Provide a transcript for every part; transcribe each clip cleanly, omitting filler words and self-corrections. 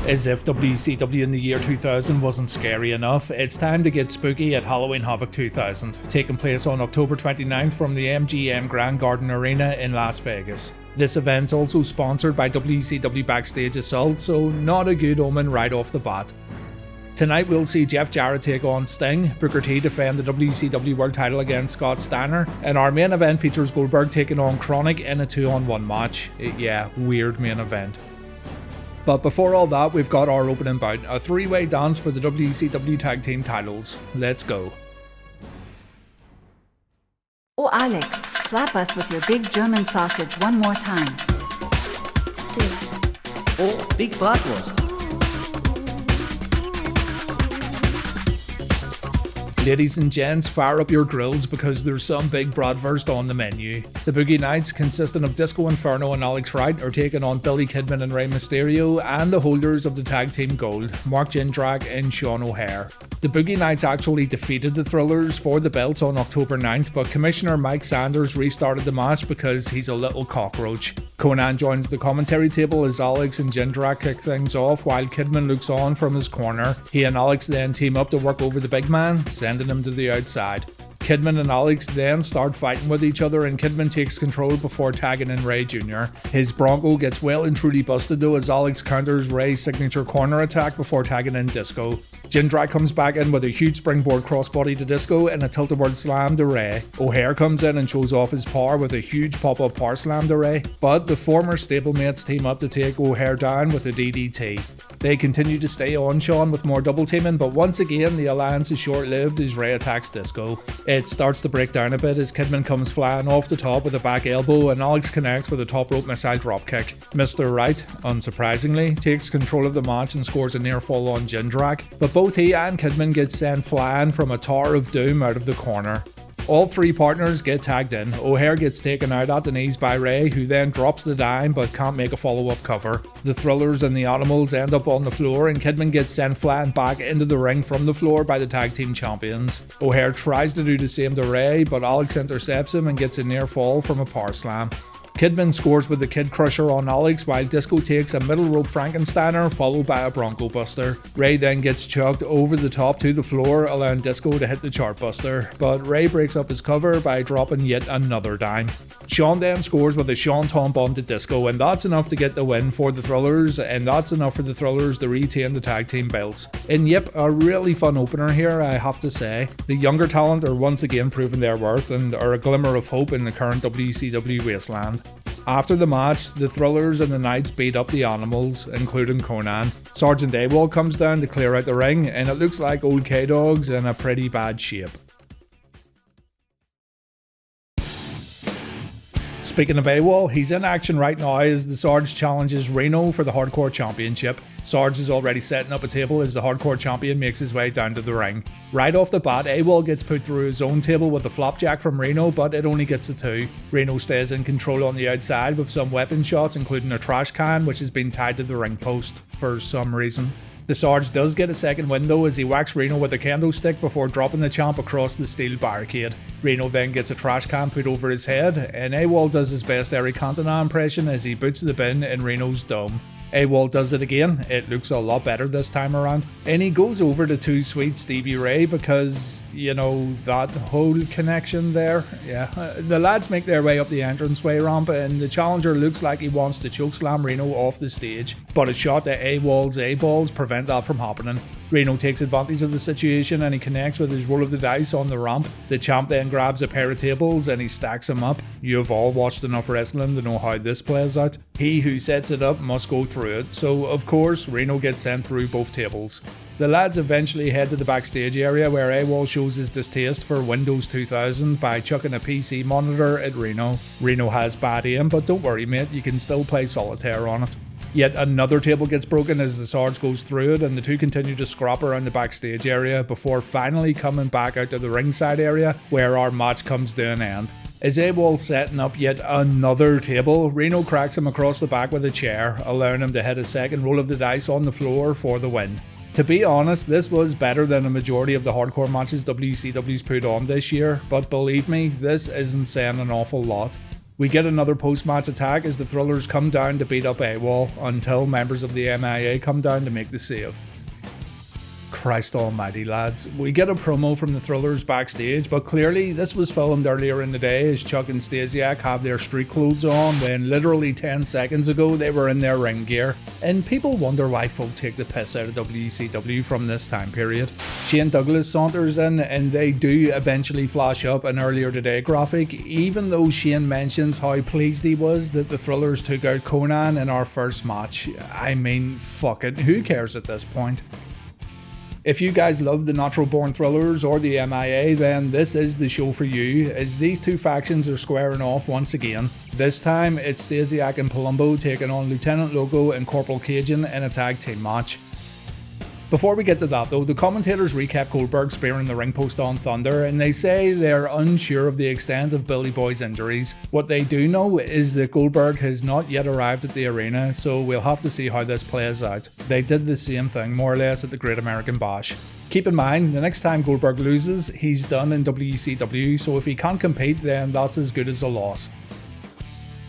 As if WCW in the year 2000 wasn't scary enough, it's time to get spooky at Halloween Havoc 2000, taking place on October 29th from the MGM Grand Garden Arena in Las Vegas. This event's also sponsored by WCW Backstage Assault, so not a good omen right off the bat. Tonight we'll see Jeff Jarrett take on Sting, Booker T defend the WCW World title against Scott Steiner, and our main event features Goldberg taking on KroniK in a 2-on-1 match. Yeah, weird main event. But before all that, we've got our opening bout, a three-way dance for the WCW Tag Team titles. Let's go. Oh Alex, slap us with your big German sausage one more time. Oh, big Bratwurst. Ladies and gents, fire up your grills because there's some big bratwurst on the menu. The Boogie Knights, consisting of Disco Inferno and Alex Wright, are taking on Billy Kidman and Rey Mysterio, and the holders of the Tag Team Gold, Mark Jindrak and Sean O'Haire. The Boogie Knights actually defeated the Thrillers for the belts on October 9th, but Commissioner Mike Sanders restarted the match because he's a little cockroach. Konnan joins the commentary table as Alex and Jindrak kick things off while Kidman looks on from his corner. He and Alex then team up to work over the big man, sending him to the outside. Kidman and Alex then start fighting with each other and Kidman takes control before tagging in Ray Jr. His Bronco gets well and truly busted though as Alex counters Ray's signature corner attack before tagging in Disco. Jindrak comes back in with a huge springboard crossbody to Disco and a tilt-a-whirl slam to Ray. O'Haire comes in and shows off his power with a huge pop-up power slam to Ray, but the former stablemates team up to take O'Haire down with a DDT. They continue to stay on Sean with more double teaming, but once again the alliance is short-lived as Ray attacks Disco. It starts to break down a bit as Kidman comes flying off the top with a back elbow and Alex connects with a top rope missile dropkick. Mr. Wright, unsurprisingly, takes control of the match and scores a near fall on Jindrak, but both he and Kidman get sent flying from a Tower of Doom out of the corner. All three partners get tagged in. O'Haire gets taken out at the knees by Ray, who then drops the dime but can't make a follow-up cover. The Thrillers and the Animals end up on the floor and Kidman gets sent flying back into the ring from the floor by the tag team champions. O'Haire tries to do the same to Ray, but Alex intercepts him and gets a near fall from a power slam. Kidman scores with the Kid Crusher on Alex while Disco takes a middle rope Frankensteiner followed by a Bronco Buster. Ray then gets chucked over the top to the floor, allowing Disco to hit the Chart Buster, but Ray breaks up his cover by dropping yet another dime. Sean then scores with a Sean Tom Bomb to Disco, and that's enough to get the win for the Thrillers, and that's enough for the Thrillers to retain the tag team belts. And yep, a really fun opener here, I have to say. The younger talent are once again proving their worth and are a glimmer of hope in the current WCW wasteland. After the match, the Thrillers and the Knights beat up the Animals, including Konnan. Sergeant AWOL comes down to clear out the ring, and it looks like old K-Dog's in a pretty bad shape. Speaking of AWOL, he's in action right now as the Sarge challenges Reno for the Hardcore Championship. Sarge is already setting up a table as the Hardcore Champion makes his way down to the ring. Right off the bat, AWOL gets put through his own table with a flapjack from Reno, but it only gets a 2. Reno stays in control on the outside with some weapon shots, including a trash can which has been tied to the ring post for some reason. The Sarge does get a second window as he whacks Reno with a kendo stick before dropping the champ across the steel barricade. Reno then gets a trash can put over his head, and AWOL does his best Eric Cantona impression as he boots the bin in Reno's dome. AWOL does it again, it looks a lot better this time around, and he goes over to Too Sweet Stevie Ray because, you know, that whole connection there. Yeah, the lads make their way up the entranceway ramp and the challenger looks like he wants to chokeslam Reno off the stage, but a shot to AWOL's A-balls prevent that from happening. Reno takes advantage of the situation and he connects with his roll of the dice on the ramp. The champ then grabs a pair of tables and he stacks them up. You've all watched enough wrestling to know how this plays out. He who sets it up must go through it, so of course Reno gets sent through both tables. The lads eventually head to the backstage area where AWOL shows his distaste for Windows 2000 by chucking a PC monitor at Reno. Reno has bad aim, but don't worry mate, you can still play solitaire on it. Yet another table gets broken as the Sarge goes through it and the two continue to scrap around the backstage area before finally coming back out to the ringside area where our match comes to an end. As AWOL setting up yet another table, Reno cracks him across the back with a chair, allowing him to hit a second roll of the dice on the floor for the win. To be honest, this was better than a majority of the hardcore matches WCW's put on this year, but believe me, this isn't saying an awful lot. We get another post-match attack as the Thrillers come down to beat up AWOL until members of the M.I.A. come down to make the save. Christ almighty, lads. We get a promo from the Thrillers backstage, but clearly this was filmed earlier in the day as Chuck and Stasiak have their street clothes on when literally 10 seconds ago they were in their ring gear. And people wonder why folk take the piss out of WCW from this time period. Shane Douglas saunters in and they do eventually flash up an earlier today graphic, even though Shane mentions how pleased he was that the Thrillers took out Konnan in our first match. I mean, fuck it, who cares at this point? If you guys love the Natural Born Thrillers or the M.I.A, then this is the show for you, as these two factions are squaring off once again. This time, it's Stasiak and Palumbo taking on Lieutenant Loco and Corporal Cajun in a tag team match. Before we get to that though, the commentators recap Goldberg spearing the ring post on Thunder, and they say they're unsure of the extent of Billy Boy's injuries. What they do know is that Goldberg has not yet arrived at the arena, so we'll have to see how this plays out. They did the same thing more or less at the Great American Bash. Keep in mind, the next time Goldberg loses, he's done in WCW, so if he can't compete then that's as good as a loss.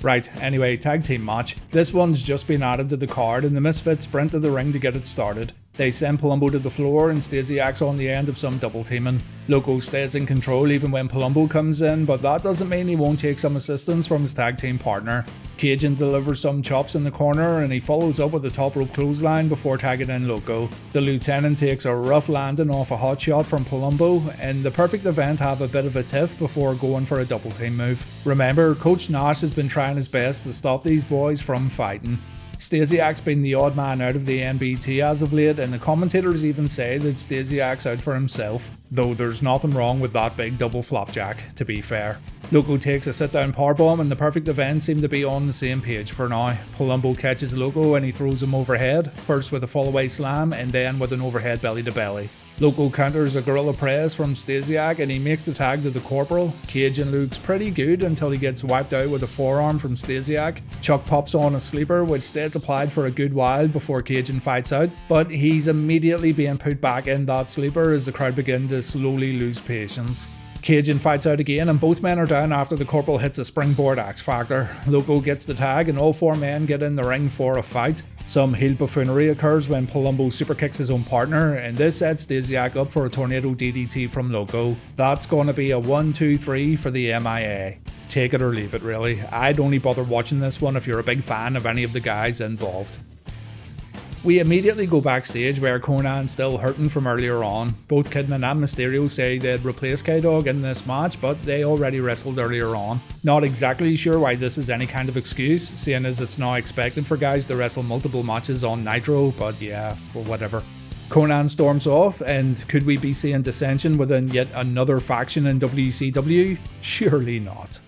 Right, anyway, tag team match. This one's just been added to the card and the Misfits sprint to the ring to get it started. They send Palumbo to the floor and Stasiak's on the end of some double teaming. Loco stays in control even when Palumbo comes in, but that doesn't mean he won't take some assistance from his tag team partner. Cajun delivers some chops in the corner and he follows up with a top rope clothesline before tagging in Loco. The Lieutenant takes a rough landing off a hot shot from Palumbo, and the Perfect Event have a bit of a tiff before going for a double team move. Remember, Coach Nash has been trying his best to stop these boys from fighting. Stasiak's been the odd man out of the NBT as of late, and the commentators even say that Stasiak's out for himself, though there's nothing wrong with that big double flapjack, to be fair. Loco takes a sit-down powerbomb and the Perfect Event seem to be on the same page for now. Palumbo catches Loco and he throws him overhead, first with a fallaway slam and then with an overhead belly-to-belly. Loco counters a gorilla press from Stasiak and he makes the tag to the Corporal. Cajun looks pretty good until he gets wiped out with a forearm from Stasiak. Chuck pops on a sleeper which stays applied for a good while before Cajun fights out, but he's immediately being put back in that sleeper as the crowd begin to slowly lose patience. Cajun fights out again and both men are down after the Corporal hits a springboard X Factor. Loco gets the tag and all four men get in the ring for a fight. Some heel buffoonery occurs when Palumbo superkicks his own partner, and this sets Stasiak up for a tornado DDT from Loco. That's gonna be a 1-2-3 for the M.I.A. Take it or leave it really. I'd only bother watching this one if you're a big fan of any of the guys involved. We immediately go backstage where Konnan's still hurting from earlier on. Both Kidman and Mysterio say they'd replace K-Dog in this match, but they already wrestled earlier on. Not exactly sure why this is any kind of excuse, seeing as it's now expected for guys to wrestle multiple matches on Nitro, but yeah, well, whatever. Konnan storms off, and could we be seeing dissension within yet another faction in WCW? Surely not.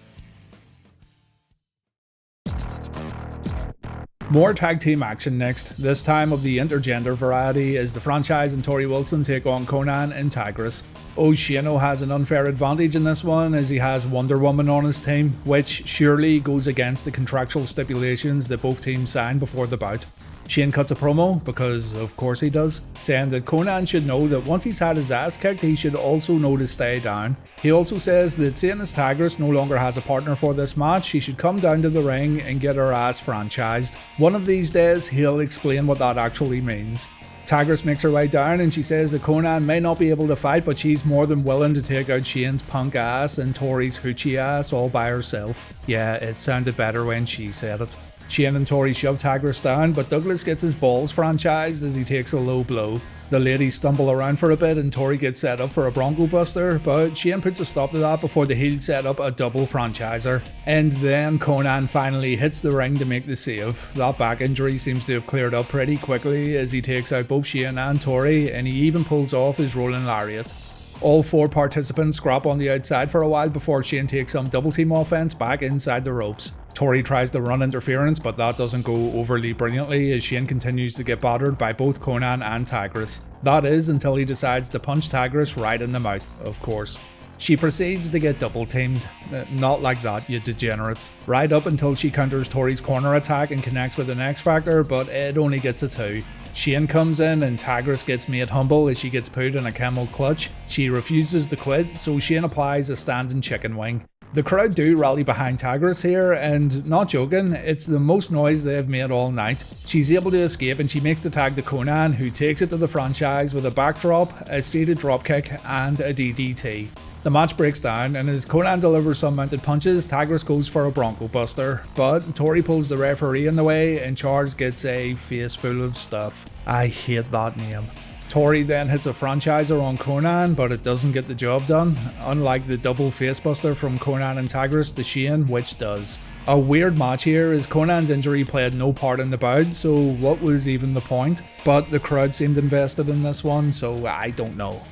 More tag team action next, this time of the intergender variety as the Franchise and Torrie Wilson take on Konnan and Tygress. Shino has an unfair advantage in this one as he has Wonder Woman on his team, which surely goes against the contractual stipulations that both teams signed before the bout. Shane cuts a promo, because of course he does, saying that Konnan should know that once he's had his ass kicked, he should also know to stay down. He also says that seeing as Tygress no longer has a partner for this match, she should come down to the ring and get her ass franchised. One of these days, he'll explain what that actually means. Tygress makes her way down and she says that Konnan may not be able to fight, but she's more than willing to take out Shane's punk ass and Torrie's hoochie ass all by herself. Yeah, it sounded better when she said it. Shane and Torrie shove Tygress down, but Douglas gets his balls franchised as he takes a low blow. The ladies stumble around for a bit and Torrie gets set up for a Bronco Buster, but Shane puts a stop to that before the heel set up a double franchiser. And then Konnan finally hits the ring to make the save. That back injury seems to have cleared up pretty quickly as he takes out both Shane and Torrie, and he even pulls off his rolling lariat. All four participants scrap on the outside for a while before Shane takes some double team offense back inside the ropes. Torrie tries to run interference, but that doesn't go overly brilliantly as Shane continues to get battered by both Konnan and Tygress. That is until he decides to punch Tygress right in the mouth, of course. She proceeds to get double teamed. Not like that, you degenerates. Right up until she counters Torrie's corner attack and connects with an X Factor, but it only gets a 2. Shane comes in and Tygress gets made humble as she gets put in a camel clutch. She refuses to quit, so Shane applies a standing chicken wing. The crowd do rally behind Tygress here, and not joking, it's the most noise they have made all night. She's able to escape and she makes the tag to Konnan, who takes it to the franchise with a backdrop, a seated dropkick and a DDT. The match breaks down, and as Konnan delivers some mounted punches, Tygress goes for a Bronco Buster, but Torrie pulls the referee in the way and Charles gets a face full of stuff. I hate that name. Torrie then hits a franchiser on Konnan, but it doesn't get the job done, unlike the double facebuster from Konnan and Tygress to Shane, which does. A weird match here, as Konan's injury played no part in the bout, so what was even the point? But the crowd seemed invested in this one, so I don't know.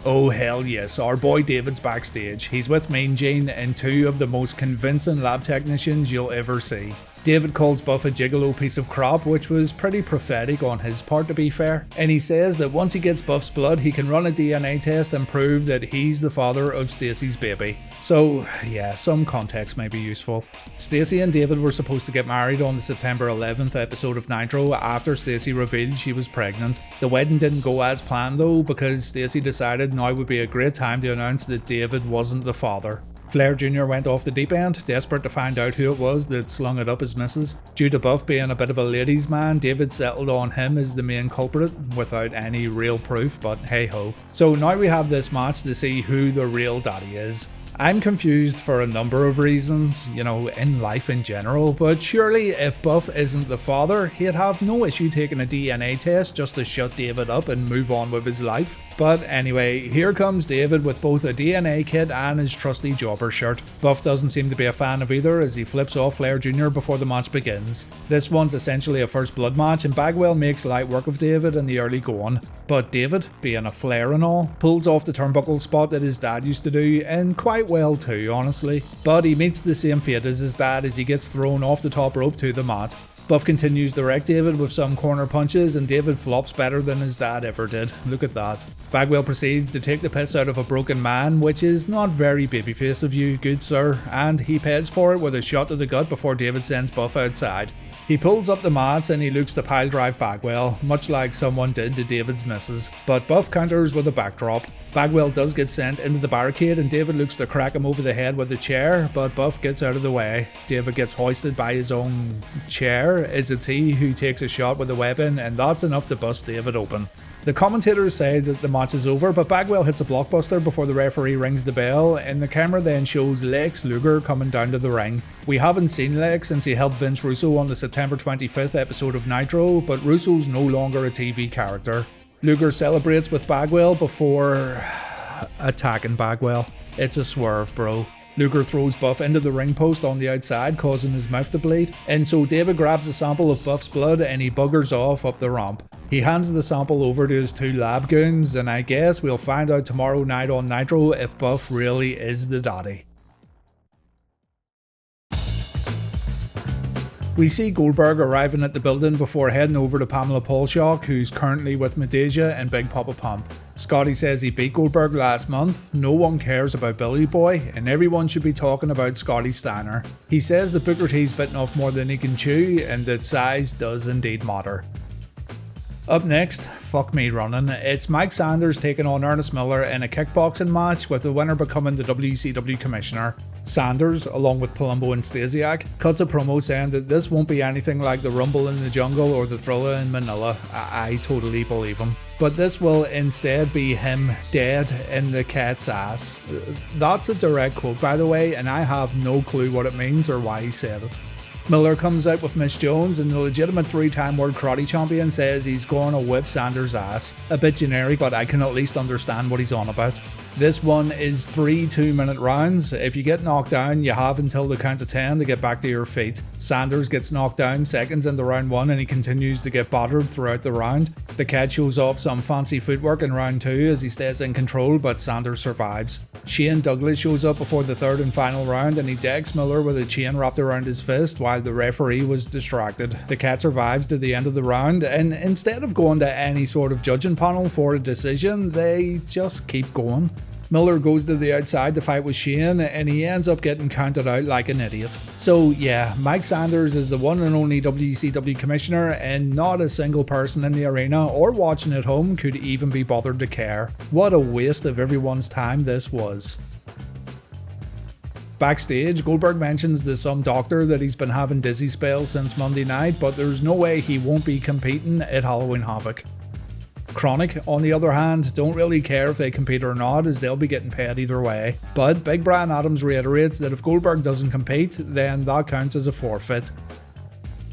Oh hell yes, our boy David's backstage. He's with Mean Gene and two of the most convincing lab technicians you'll ever see. David calls Buff a gigolo piece of crap, which was pretty prophetic on his part to be fair, and he says that once he gets Buff's blood he can run a DNA test and prove that he's the father of Stacy's baby. So yeah, some context may be useful. Stacy and David were supposed to get married on the September 11th episode of Nitro after Stacy revealed she was pregnant. The wedding didn't go as planned though, because Stacy decided now would be a great time to announce that David wasn't the father. Flair Jr. went off the deep end, desperate to find out who it was that slung it up his missus. Due to Buff being a bit of a ladies' man, David settled on him as the main culprit, without any real proof, but hey ho. So now we have this match to see who the real daddy is. I'm confused for a number of reasons, you know, in life in general, but surely if Buff isn't the father, he'd have no issue taking a DNA test just to shut David up and move on with his life. But anyway, here comes David with both a DNA kit and his trusty jobber shirt. Buff doesn't seem to be a fan of either, as he flips off Flair Jr. before the match begins. This one's essentially a first blood match, and Bagwell makes light work of David in the early going. But David, being a Flair and all, pulls off the turnbuckle spot that his dad used to do, and quite well too, honestly. But he meets the same fate as his dad as he gets thrown off the top rope to the mat. Buff continues to wreck David with some corner punches, and David flops better than his dad ever did. Look at that. Bagwell proceeds to take the piss out of a broken man, which is not very babyface of you, good sir, and he pays for it with a shot to the gut before David sends Buff outside. He pulls up the mats and he looks to pile drive Bagwell, much like someone did to David's missus, but Buff counters with a backdrop. Bagwell does get sent into the barricade and David looks to crack him over the head with a chair, but Buff gets out of the way. David gets hoisted by his own chair, as it's he who takes a shot with a weapon, and that's enough to bust David open. The commentators say that the match is over, but Bagwell hits a blockbuster before the referee rings the bell, and the camera then shows Lex Luger coming down to the ring. We haven't seen Lex since he helped Vince Russo on the September 25th episode of Nitro, but Russo's no longer a TV character. Luger celebrates with Bagwell before attacking Bagwell. It's a swerve, bro. Luger throws Buff into the ring post on the outside, causing his mouth to bleed, and so David grabs a sample of Buff's blood and he buggers off up the ramp. He hands the sample over to his two lab goons, and I guess we'll find out tomorrow night on Nitro if Buff really is the daddy. We see Goldberg arriving at the building before heading over to Pamela Paulshock, who's currently with Medeja and Big Papa Pump. Scotty says he beat Goldberg last month, no one cares about Billy Boy, and everyone should be talking about Scotty Steiner. He says that Booker T's bitten off more than he can chew, and that size does indeed matter. Up next, fuck me running, it's Mike Sanders taking on Ernest Miller in a kickboxing match, with the winner becoming the WCW Commissioner. Sanders, along with Palumbo and Stasiak, cuts a promo saying that this won't be anything like the Rumble in the Jungle or the Thriller in Manila. I totally believe him. But this will instead be him dead in the cat's ass. That's a direct quote, by the way, and I have no clue what it means or why he said it. Miller comes out with Miss Jones, and the legitimate 3-time world karate champion says he's going to whip Sanders' ass. A bit generic, but I can at least understand what he's on about. This one is 3 2-minute rounds. If you get knocked down, you have until the count of 10 to get back to your feet. Sanders gets knocked down seconds into round 1 and he continues to get battered throughout the round. The Cat shows off some fancy footwork in round 2 as he stays in control, but Sanders survives. Shane Douglas shows up before the third and final round and he decks Miller with a chain wrapped around his fist while the referee was distracted. The Cat survives to the end of the round, and instead of going to any sort of judging panel for a decision, they just keep going. Miller goes to the outside to fight with Shane, and he ends up getting counted out like an idiot. So yeah, Mike Sanders is the one and only WCW Commissioner, and not a single person in the arena or watching at home could even be bothered to care. What a waste of everyone's time this was. Backstage, Goldberg mentions to some doctor that he's been having dizzy spells since Monday night, but there's no way he won't be competing at Halloween Havoc. KroniK, on the other hand, don't really care if they compete or not, as they'll be getting paid either way. But Big Brian Adams reiterates that if Goldberg doesn't compete, then that counts as a forfeit.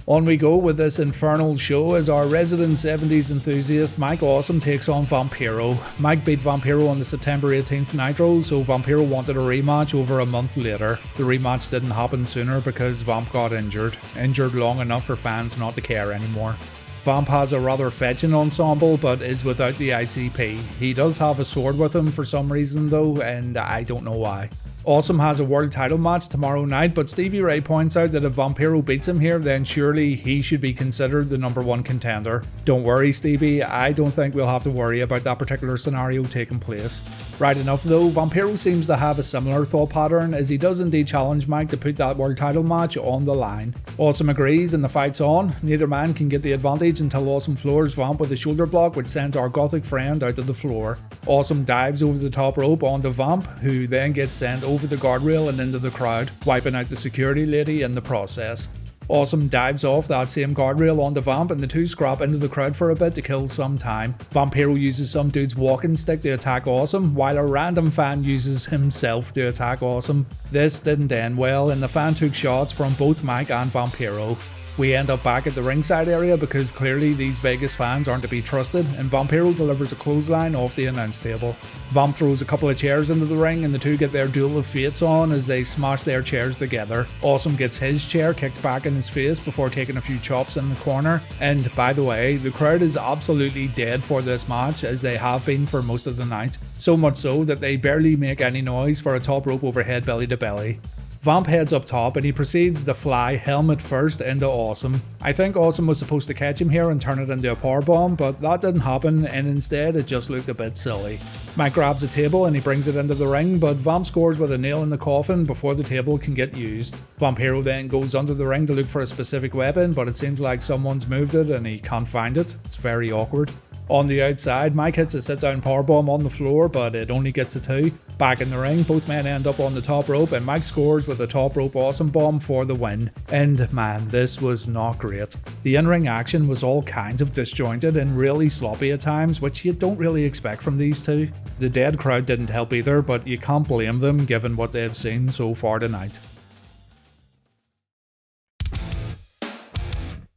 On we go with this infernal show as our resident 70s enthusiast Mike Awesome takes on Vampiro. Mike beat Vampiro on the September 18th Nitro, so Vampiro wanted a rematch over a month later. The rematch didn't happen sooner because Vamp got injured long enough for fans not to care anymore. Vamp has a rather fetching ensemble but is without the ICP. He does have a sword with him for some reason though, and I don't know why. Awesome has a world title match tomorrow night, but Stevie Ray points out that if Vampiro beats him here, then surely he should be considered the #1 contender. Don't worry Stevie, I don't think we'll have to worry about that particular scenario taking place. Right enough though, Vampiro seems to have a similar thought pattern as he does indeed challenge Mike to put that world title match on the line. Awesome agrees and the fight's on. Neither man can get the advantage until Awesome floors Vamp with a shoulder block which sends our gothic friend out of the floor. Awesome dives over the top rope onto Vamp, who then gets sent over the guardrail and into the crowd, wiping out the security lady in the process. Awesome dives off that same guardrail onto Vamp and the two scrap into the crowd for a bit to kill some time. Vampiro uses some dude's walking stick to attack Awesome, while a random fan uses himself to attack Awesome. This didn't end well and the fan took shots from both Mike and Vampiro. We end up back at the ringside area because clearly these Vegas fans aren't to be trusted, and Vampiro delivers a clothesline off the announce table. Vamp throws a couple of chairs into the ring and the two get their duel of fates on as they smash their chairs together. Awesome gets his chair kicked back in his face before taking a few chops in the corner, and by the way, the crowd is absolutely dead for this match as they have been for most of the night. So much so that they barely make any noise for a top rope overhead belly to belly. Vamp heads up top and he proceeds to fly helmet first into Awesome. I think Awesome was supposed to catch him here and turn it into a powerbomb, but that didn't happen and instead it just looked a bit silly. Mike grabs a table and he brings it into the ring, but Vamp scores with a nail in the coffin before the table can get used. Vampiro then goes under the ring to look for a specific weapon, but it seems like someone's moved it and he can't find it. It's very awkward. On the outside, Mike hits a sit-down powerbomb on the floor, but it only gets a 2. Back in the ring, both men end up on the top rope and Mike scores with a top rope awesome bomb for the win. And man, this was not great. The in-ring action was all kinds of disjointed and really sloppy at times, which you don't really expect from these two. The dead crowd didn't help either, but you can't blame them given what they've seen so far tonight.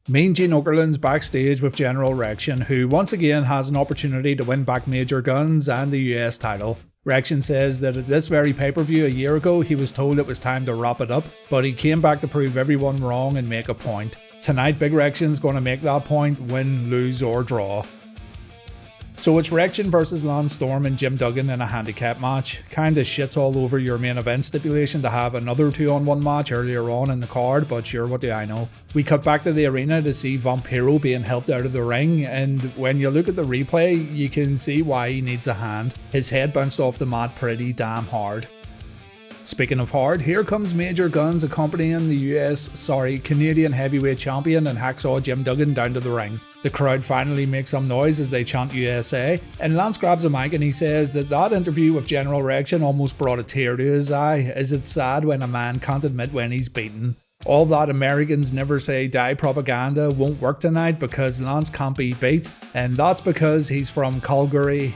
Mean Gene Okerlund's backstage with General Rection, who once again has an opportunity to win back Major Guns and the US title. Rection says that at this very pay-per-view a year ago he was told it was time to wrap it up, but he came back to prove everyone wrong and make a point. Tonight Big Rection's going to make that point, win, lose or draw. So it's Rection versus Lance Storm and Jim Duggan in a handicap match. Kinda shits all over your main event stipulation to have another 2-on-1 match earlier on in the card, but sure, what do I know. We cut back to the arena to see Vampiro being helped out of the ring, and when you look at the replay, you can see why he needs a hand. His head bounced off the mat pretty damn hard. Speaking of hard, here comes Major Guns accompanying the Canadian heavyweight champion and hacksaw Jim Duggan down to the ring. The crowd finally makes some noise as they chant USA, and Lance grabs a mic and he says that interview with General Rection almost brought a tear to his eye, as it's sad when a man can't admit when he's beaten. All that Americans never say die propaganda won't work tonight because Lance can't be beat, and that's because he's from Calgary.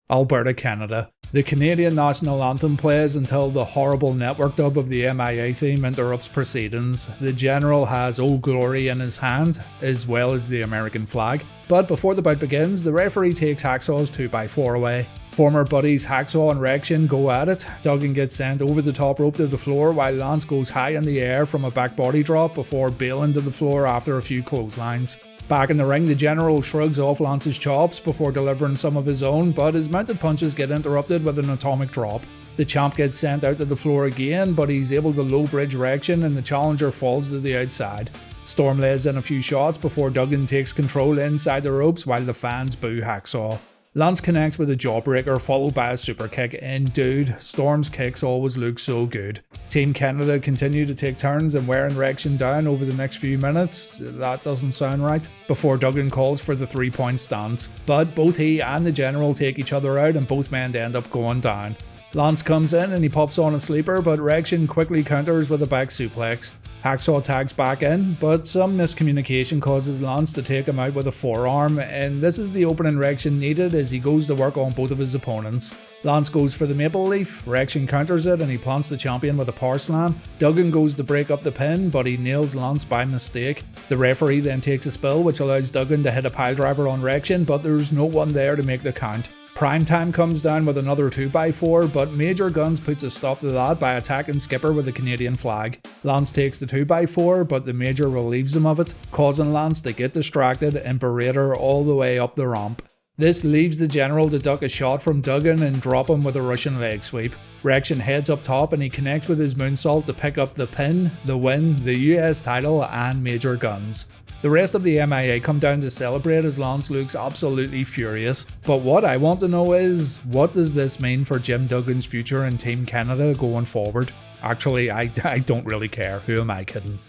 Alberta, Canada. The Canadian national anthem plays until the horrible network dub of the M.I.A. theme interrupts proceedings. The general has Old Glory in his hand, as well as the American flag. But before the bout begins, the referee takes Hacksaw's 2x4 away. Former buddies Hacksaw and Rection go at it. Duggan gets sent over the top rope to the floor while Lance goes high in the air from a back body drop before bailing to the floor after a few clotheslines. Back in the ring, the general shrugs off Lance's chops before delivering some of his own, but his mounted punches get interrupted with an atomic drop. The champ gets sent out to the floor again, but he's able to low bridge Rection and the challenger falls to the outside. Storm lays in a few shots before Duggan takes control inside the ropes while the fans boo Hacksaw. Lance connects with a jawbreaker followed by a super kick, and dude, Storm's kicks always look so good. Team Canada continue to take turns and wearing Rection down over the next few minutes. That doesn't sound right. Before Duggan calls for the 3-point stance, but both he and the general take each other out and both men end up going down. Lance comes in and he pops on a sleeper, but Rection quickly counters with a back suplex. Hacksaw tags back in, but some miscommunication causes Lance to take him out with a forearm, and this is the opening Rection needed as he goes to work on both of his opponents. Lance goes for the maple leaf, Rection counters it and he plants the champion with a power slam. Duggan goes to break up the pin, but he nails Lance by mistake. The referee then takes a spill, which allows Duggan to hit a piledriver on Rection, but there's no one there to make the count. Primetime comes down with another 2x4, but Major Guns puts a stop to that by attacking Skipper with a Canadian flag. Lance takes the 2x4, but the Major relieves him of it, causing Lance to get distracted and berate her all the way up the ramp. This leaves the general to duck a shot from Duggan and drop him with a Russian leg sweep. Rection heads up top and he connects with his moonsault to pick up the pin, the win, the US title and Major Guns. The rest of the M.I.A. come down to celebrate as Lance looks absolutely furious. But what I want to know is, what does this mean for Jim Duggan's future in Team Canada going forward? Actually, I don't really care. Who am I kidding?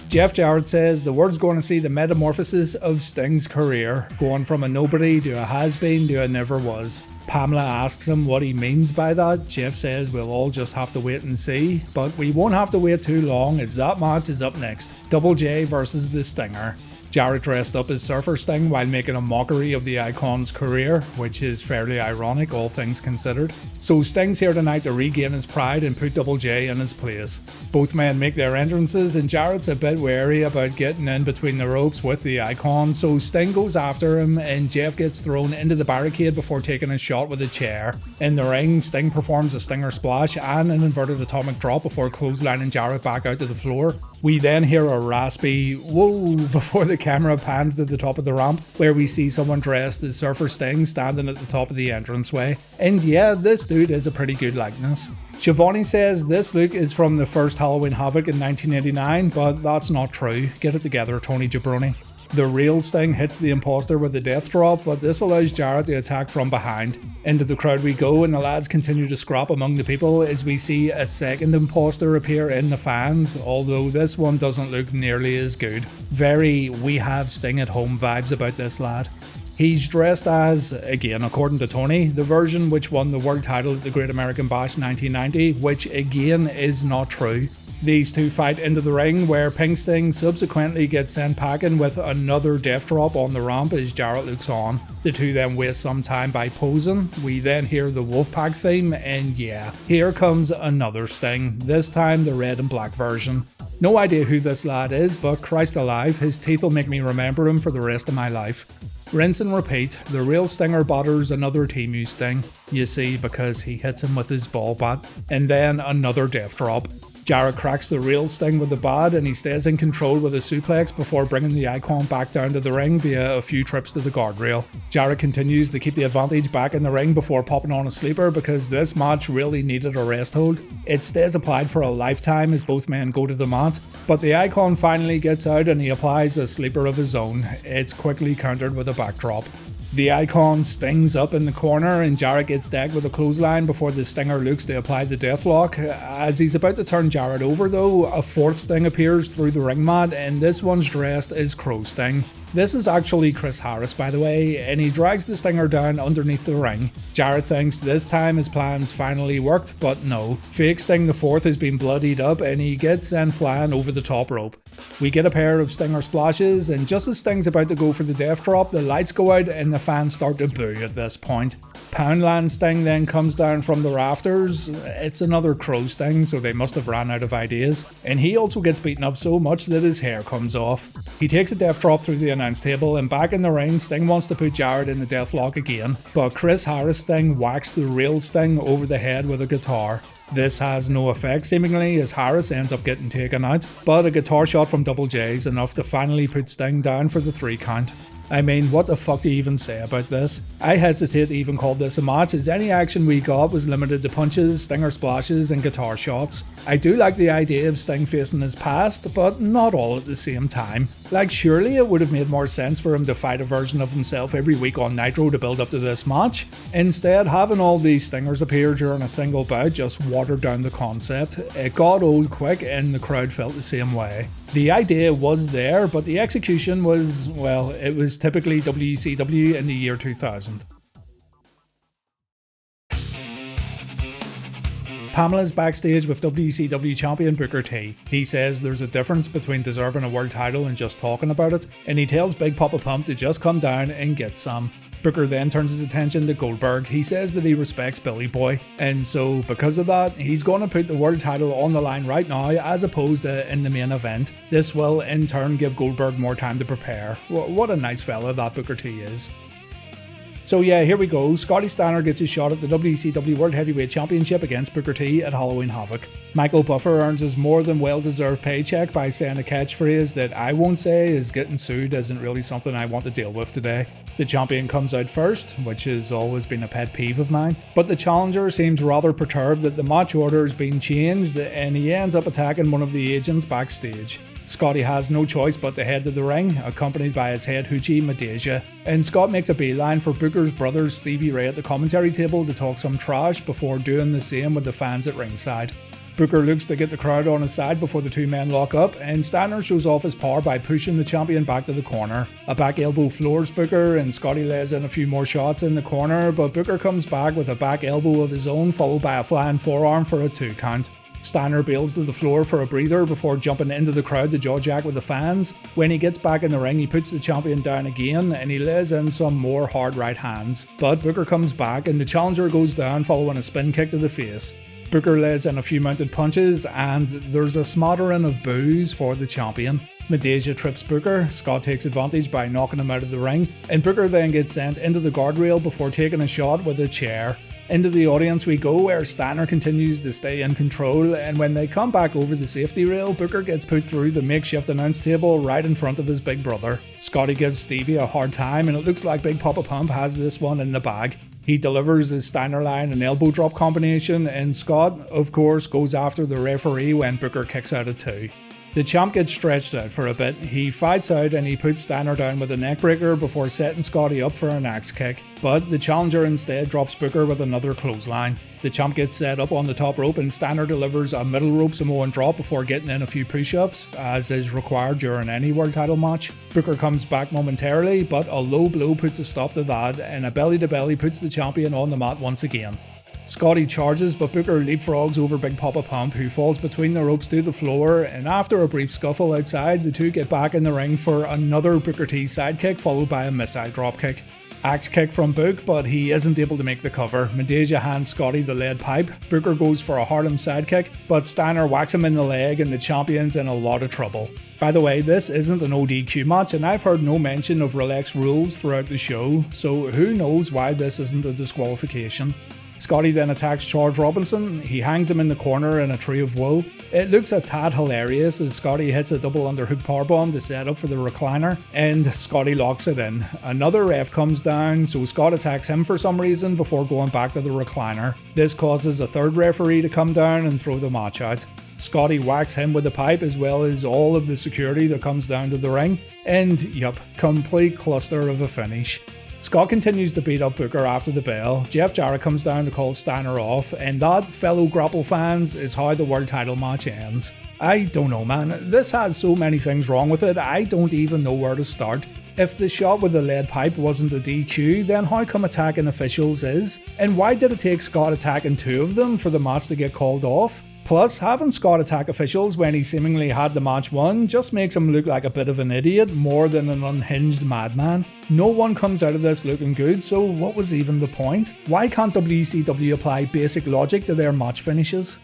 Jeff Jarrett says the world's going to see the metamorphosis of Sting's career, going from a nobody to a has-been to a never was. Pamela asks him what he means by that. Jeff says we'll all just have to wait and see, but we won't have to wait too long as that match is up next. Double J versus the Stinger. Jarrett dressed up as Surfer Sting while making a mockery of the Icon's career, which is fairly ironic all things considered. So Sting's here tonight to regain his pride and put Double J in his place. Both men make their entrances and Jarrett's a bit wary about getting in between the ropes with the Icon, so Sting goes after him and Jeff gets thrown into the barricade before taking a shot with a chair. In the ring, Sting performs a Stinger splash and an inverted atomic drop before clotheslining Jarrett back out to the floor. We then hear a raspy whoa before the camera pans to the top of the ramp, where we see someone dressed as Surfer Sting standing at the top of the entranceway. And yeah, this dude is a pretty good likeness. Shivani says this look is from the first Halloween Havoc in 1989, but that's not true. Get it together, Tony Jabroni. The real Sting hits the imposter with a death drop, but this allows Jarrett to attack from behind. Into the crowd we go and the lads continue to scrap among the people as we see a second imposter appear in the fans, although this one doesn't look nearly as good. Very we have Sting at home vibes about this lad. He's dressed as, again according to Tony, the version which won the world title at the Great American Bash 1990, which again is not true. These two fight into the ring where Pink Sting subsequently gets sent packing with another death drop on the ramp as Jarrett looks on. The two then waste some time by posing. We then hear the Wolfpack theme and yeah, here comes another Sting, this time the red and black version. No idea who this lad is, but Christ alive, his teeth will make me remember him for the rest of my life. Rinse and repeat, the real Stinger batters another Temu Sting, you see, because he hits him with his ball bat, and then another death drop. Jarrett cracks the real Sting with the bat and he stays in control with a suplex before bringing the Icon back down to the ring via a few trips to the guardrail. Jarrett continues to keep the advantage back in the ring before popping on a sleeper because this match really needed a rest hold. It stays applied for a lifetime as both men go to the mat, but the Icon finally gets out and he applies a sleeper of his own. It's quickly countered with a backdrop. The Icon stings up in the corner and Jarrett gets tagged with a clothesline before the Stinger looks to apply the deathlock. As he's about to turn Jarrett over though, a fourth Sting appears through the ring mat and this one's dressed as Crow Sting. This is actually Chris Harris, by the way, and he drags the Stinger down underneath the ring. Jarrett thinks this time his plans finally worked, but no. Fake Sting the Fourth has been bloodied up and he gets sent flying over the top rope. We get a pair of Stinger splashes, and just as Sting's about to go for the death drop, the lights go out and the fans start to boo at this point. Poundland Sting then comes down from the rafters. It's another crow Sting, so they must have ran out of ideas. And he also gets beaten up so much that his hair comes off. He takes a death drop through the announce table, and back in the ring, Sting wants to put Jarrett in the deathlock again. But Chris Harris Sting whacks the real Sting over the head with a guitar. This has no effect seemingly, as Harris ends up getting taken out, but a guitar shot from Double J is enough to finally put Sting down for the 3 count. I mean, what the fuck do you even say about this? I hesitate to even call this a match, as any action we got was limited to punches, Stinger splashes and guitar shots. I do like the idea of Sting facing his past, but not all at the same time. Like, surely it would have made more sense for him to fight a version of himself every week on Nitro to build up to this match. Instead, having all these Stingers appear during a single bout just watered down the concept. It got old quick and the crowd felt the same way. The idea was there, but the execution was, well, it was typically WCW in the year 2000. Pamela's backstage with WCW champion Booker T. He says there's a difference between deserving a world title and just talking about it, and he tells Big Papa Pump to just come down and get some. Booker then turns his attention to Goldberg. He says that he respects Billy Boy, and so because of that, he's going to put the world title on the line right now as opposed to in the main event. This will in turn give Goldberg more time to prepare. What a nice fella that Booker T is. So yeah, here we go. Scotty Steiner gets his shot at the WCW World Heavyweight Championship against Booker T at Halloween Havoc. Michael Buffer earns his more than well-deserved paycheck by saying a catchphrase that I won't say, as getting sued isn't really something I want to deal with today. The champion comes out first, which has always been a pet peeve of mine, but the challenger seems rather perturbed that the match order has been changed and he ends up attacking one of the agents backstage. Scotty has no choice but to head to the ring, accompanied by his head hoochie, M.I.A, and Scott makes a beeline for Booker's brother Stevie Ray at the commentary table to talk some trash before doing the same with the fans at ringside. Booker looks to get the crowd on his side before the two men lock up, and Steiner shows off his power by pushing the champion back to the corner. A back elbow floors Booker, and Scotty lays in a few more shots in the corner, but Booker comes back with a back elbow of his own, followed by a flying forearm for a 2 count. Steiner bails to the floor for a breather before jumping into the crowd to jaw-jack with the fans. When he gets back in the ring, he puts the champion down again and he lays in some more hard right hands. But Booker comes back and the challenger goes down following a spin kick to the face. Booker lays in a few mounted punches and there's a smattering of boos for the champion. M.I.A trips Booker, Scott takes advantage by knocking him out of the ring, and Booker then gets sent into the guardrail before taking a shot with a chair. Into the audience we go, where Steiner continues to stay in control, and when they come back over the safety rail, Booker gets put through the makeshift announce table right in front of his big brother. Scotty gives Stevie a hard time, and it looks like Big Papa Pump has this one in the bag. He delivers his Steiner line and elbow drop combination, and Scott, of course, goes after the referee when Booker kicks out at 2. The champ gets stretched out for a bit, he fights out and he puts Steiner down with a neckbreaker before setting Scotty up for an axe kick, but the challenger instead drops Booker with another clothesline. The champ gets set up on the top rope and Steiner delivers a middle rope Samoan drop before getting in a few push-ups, as is required during any world title match. Booker comes back momentarily, but a low blow puts a stop to that, and a belly-to-belly puts the champion on the mat once again. Scotty charges, but Booker leapfrogs over Big Papa Pump, who falls between the ropes to the floor, and after a brief scuffle outside, the two get back in the ring for another Booker T sidekick followed by a missile dropkick. Axe kick from Book, but he isn't able to make the cover. M.I.A hands Scotty the lead pipe. Booker goes for a Harlem sidekick, but Steiner whacks him in the leg and the champion's in a lot of trouble. By the way, this isn't an ODQ match, and I've heard no mention of Relax rules throughout the show, so who knows why this isn't a disqualification. Scotty then attacks Charles Robinson. He hangs him in the corner in a tree of woe. It looks a tad hilarious as Scotty hits a double underhook powerbomb to set up for the recliner, and Scotty locks it in. Another ref comes down, so Scott attacks him for some reason before going back to the recliner. This causes a third referee to come down and throw the match out. Scotty whacks him with the pipe as well as all of the security that comes down to the ring, and yup, complete cluster of a finish. Scott continues to beat up Booker after the bell. Jeff Jarrett comes down to call Steiner off, and that, fellow grapple fans, is how the world title match ends. I don't know, man. This has so many things wrong with it, I don't even know where to start. If the shot with the lead pipe wasn't a DQ, then how come attacking officials is? And why did it take Scott attacking 2 of them for the match to get called off? Plus, having Scott attack officials when he seemingly had the match won just makes him look like a bit of an idiot more than an unhinged madman. No one comes out of this looking good, so what was even the point? Why can't WCW apply basic logic to their match finishes?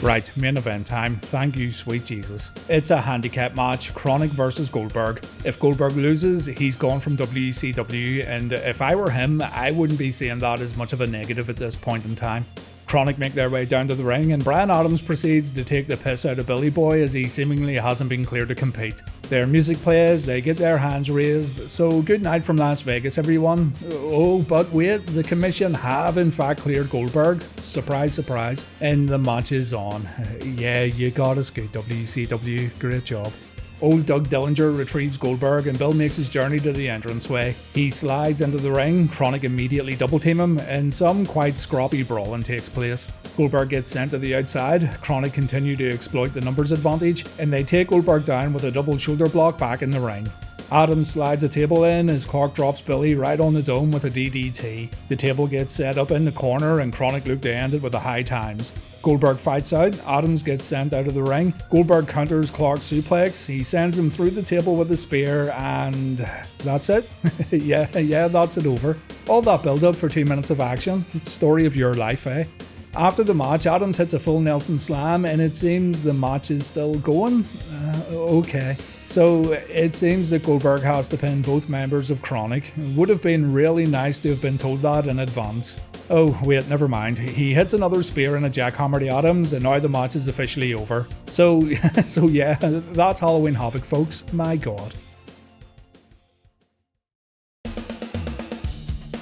Right, main event time. Thank you, sweet Jesus. It's a handicap match, KroniK versus Goldberg. If Goldberg loses, he's gone from WCW, and if I were him, I wouldn't be seeing that as much of a negative at this point in time. KroniK make their way down to the ring, and Brian Adams proceeds to take the piss out of Billy Boy as he seemingly hasn't been cleared to compete. Their music plays, they get their hands raised, so good night from Las Vegas everyone. Oh, but wait, the commission have in fact cleared Goldberg. Surprise, surprise. And the match is on. Yeah, you got us good, WCW, great job. Old Doug Dillinger retrieves Goldberg and Bill makes his journey to the entranceway. He slides into the ring, KroniK immediately double team him, and some quite scrappy brawling takes place. Goldberg gets sent to the outside, KroniK continue to exploit the numbers advantage, and they take Goldberg down with a double shoulder block back in the ring. Adams slides a table in as Clark drops Billy right on the dome with a DDT. The table gets set up in the corner and KroniK look to end it with the high times. Goldberg fights out, Adams gets sent out of the ring, Goldberg counters Clark's suplex, he sends him through the table with a spear, and that's it. yeah, that's it over. All that build up for 2 minutes of action, it's the story of your life, eh? After the match, Adams hits a full Nelson slam and it seems the match is still going. Okay. So it seems that Goldberg has to pin both members of KroniK. It would have been really nice to have been told that in advance. Oh wait, never mind. He hits another spear and a jackhammer to Adams and now the match is officially over. So yeah, that's Halloween Havoc folks. My god.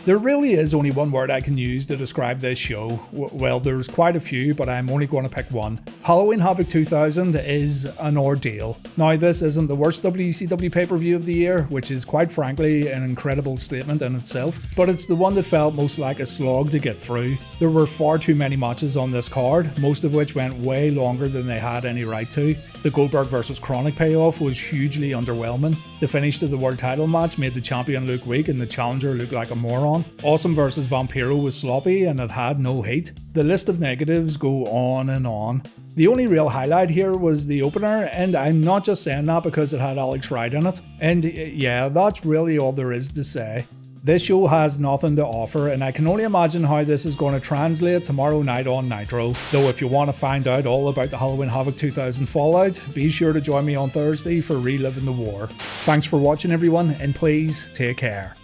There really is only one word I can use to describe this show. Well, there's quite a few, but I'm only going to pick one. Halloween Havoc 2000 is an ordeal. Now, this isn't the worst WCW pay-per-view of the year, which is quite frankly an incredible statement in itself, but it's the one that felt most like a slog to get through. There were far too many matches on this card, most of which went way longer than they had any right to. The Goldberg vs KroniK payoff was hugely underwhelming. The finish to the world title match made the champion look weak and the challenger look like a moron. Awesome vs Vampiro was sloppy and it had no heat. The list of negatives go on and on. The only real highlight here was the opener, and I'm not just saying that because it had Alex Wright in it. And yeah, that's really all there is to say. This show has nothing to offer, and I can only imagine how this is going to translate tomorrow night on Nitro. Though if you want to find out all about the Halloween Havoc 2000 fallout, be sure to join me on Thursday for Reliving the War. Thanks for watching everyone, and please take care.